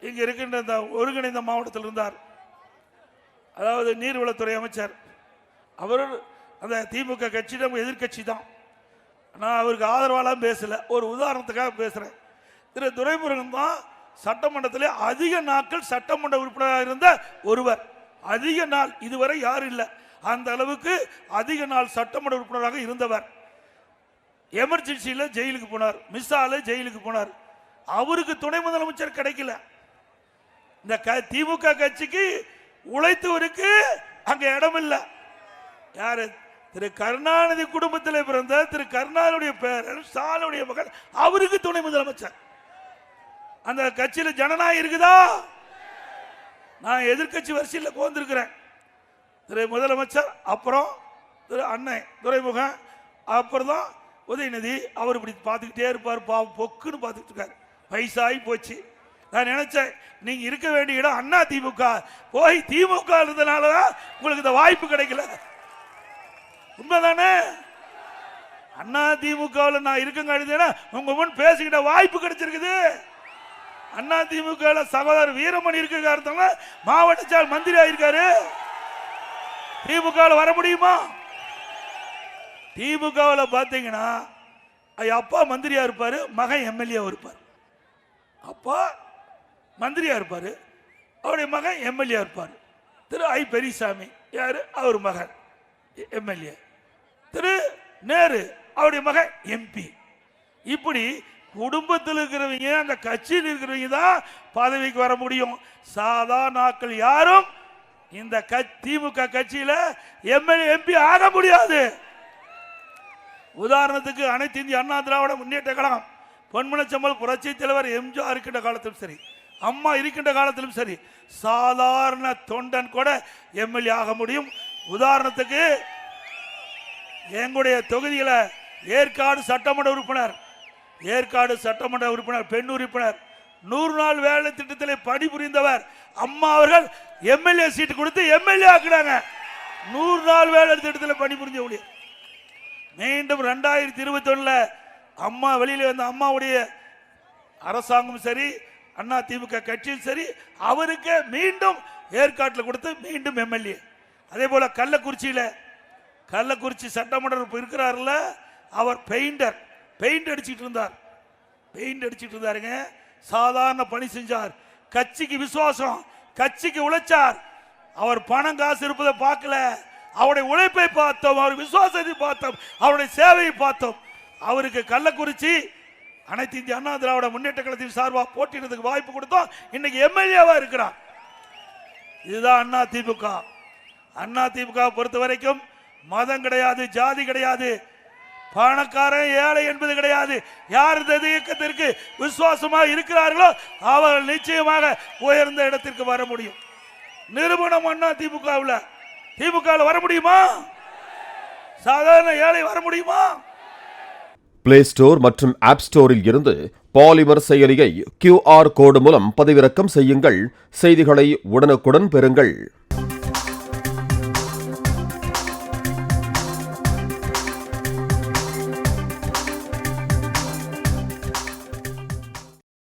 இங்கே இருக்கின்ற இந்த ஒருங்கிணைந்த மாவட்டத்தில் இருந்தார். அதாவது நீர்வளத்துறை அமைச்சர். அவர் அந்த திமுக கட்சியிடம் எதிர்கட்சி தான். நான் அவருக்கு ஆதரவாலாம் பேசல, ஒரு உதாரணத்துக்காக பேசுகிறேன். திரு துரைமுருகன் தான் சட்டமன்றத்திலே அதிக நாட்கள் சட்டமன்ற உறுப்பினராக இருந்த ஒருவர். அதிக நாள், இதுவரை யாரும் இல்லை அந்த அளவுக்கு அதிக நாள் சட்டமன்ற உறுப்பினராக இருந்தவர். எமர்ஜென்சியில் ஜெயிலுக்கு போனார், மிஸ்ஸால ஜெயிலுக்கு போனார். அவருக்கு துணை முதலமைச்சர் கிடைக்கல. இந்த திமுக கட்சிக்கு உழைத்தவருக்கு அங்க இடம் இல்லை. யாரு? திரு கருணாநிதி குடும்பத்தில் பிறந்த திரு கருணாநிதியுடைய பேரன் ஸ்டாலினுடைய மகன், அவருக்கு துணை முதலமைச்சர். அந்த கட்சியில் ஜனநாயகம் இருக்குதா? நான் எதிர்கட்சி வரிசையில் கோந்திருக்கிறேன். திரு முதலமைச்சர், அப்புறம் திரு அண்ணன் துரைமுகன், அப்புறம் தான் உதயநிதி. அவர் இப்படி பார்த்துக்கிட்டே இருப்பார், பாவம் பொக்குன்னு பார்த்துக்கிட்டு இருக்காரு. வயசாகி போச்சு. நான் நினைச்சேன், நீங்க இருக்க வேண்டிய இடம் அண்ணா திமுக, போய் திமுக இருந்தனாலதான் உங்களுக்கு இந்த வாய்ப்பு கிடைக்கல. உண்மைதானே? அண்ணா திமுகவில் நான் இருக்கங்க உங்க முன் பேசிக்கிட்ட வாய்ப்பு கிடைச்சிருக்குது. அண்ணா திமுக சகோதரர் வீரமணி இருக்க மாவட்ட செயல் மந்திரி ஆயிருக்காரு. திமுக வர முடியுமா? திமுக பாத்தீங்கன்னா அப்பா மந்திரியா இருப்பாரு, மகன் எம்எல்ஏ இருப்பார். அப்பா மந்திரியா இருப்பாரு, அவருடைய மகன் எம்எல்ஏ இருப்பார். திரு ஐ பெரியசாமி யாரு? அவர் மகன் எம்எல்ஏ. திரு நேரு அவருடைய மகன் எம்பி. இப்படி குடும்பத்தில் இருக்கிறவங்க, அந்த கட்சியில் இருக்கிறவங்க தான் பதவிக்கு வர முடியும். சாதாரண ஆட்கள் யாரும் இந்த திமுக கட்சியில எம்எல்ஏ எம்பி ஆக முடியாது. உதாரணத்துக்கு அனைத்து இந்திய அண்ணா திராவிட முன்னேற்ற கழகம், பொன்மனச்செம்மல் புரட்சி தலைவர் எம்ஜிஆர் இருக்கின்ற காலத்திலும் சரி, அம்மா இருக்கின்ற காலத்திலும் சரி, சாதாரண தொண்டன் கூட எம்எல்ஏ ஆக முடியும். உதாரணத்துக்கு எங்களுடைய தொகுதியில ஏற்காடு சட்டமன்ற உறுப்பினர், ஏற்காடு சட்டமன்ற உறுப்பினர், பெண் உறுப்பினர், 100 நாள் வேலை திட்டத்தில் பணிபுரிந்தவர். அம்மா அவர்கள் எம்எல்ஏ சீட்டு கொடுத்து எம்எல்ஏ ஆக்குறாங்க. 100 நாள் வேலை திட்டத்தில் பணிபுரிஞ்ச ஊழியர். மீண்டும் 2021 அம்மா வெளியில வந்த அம்மாவுடைய அரசாங்கம் சரி, அண்ணா திமுக கட்சியில் சரி, அவருக்கு மீண்டும் ஏற்காட்டில் கொடுத்து மீண்டும் எம்எல்ஏ. அதே போல கள்ளக்குறிச்சி சட்டமன்ற இருக்கிறார்ல, அவர் பெயிண்ட் அடிச்சிட்டு இருந்தாருங்க. சாதாரண பணி செஞ்சார். கட்சிக்கு விசுவாசம், கட்சிக்கு உழைச்சார். அவர் பணம் காசு இருப்பதை பார்க்கல, அவருடைய உழைப்பை பார்த்தோம், அவர் விசுவாசத்தை பார்த்தோம், அவருடைய சேவையை பார்த்தோம். அவருக்கு கள்ளக்குறிச்சி அனைத்து இந்திய அண்ணா திராவிட முன்னேற்ற கழகத்தின் சார்பாக போட்டியிடுறதுக்கு வாய்ப்பு கொடுத்தோம். இன்னைக்கு எம்எல்ஏவா இருக்கிறார். இதுதான் அண்ணா திமுக. அண்ணா திமுக பொறுத்த வரைக்கும் மதம் கிடையாது, ஜாதி கிடையாது, பணக்காரன் ஏழை என்பது கிடையாது. யார் இந்த இயக்கத்திற்கு விசுவாசமாக இருக்கிறார்களோ அவர்கள் நிச்சயமாக உயர்ந்த இடத்திற்கு வர முடியும். நிறுவனம் அண்ணா திமுக வர முடியுமா? சாதாரண ஏழை வர முடியுமா? பிளே ஸ்டோர் மற்றும் ஆப் ஸ்டோரில் இருந்து பாலிமர் செயலியை QR கோடு மூலம் பதிவிறக்கம் செய்யுங்கள். செய்திகளை உடனுக்குடன் பெறுங்கள்.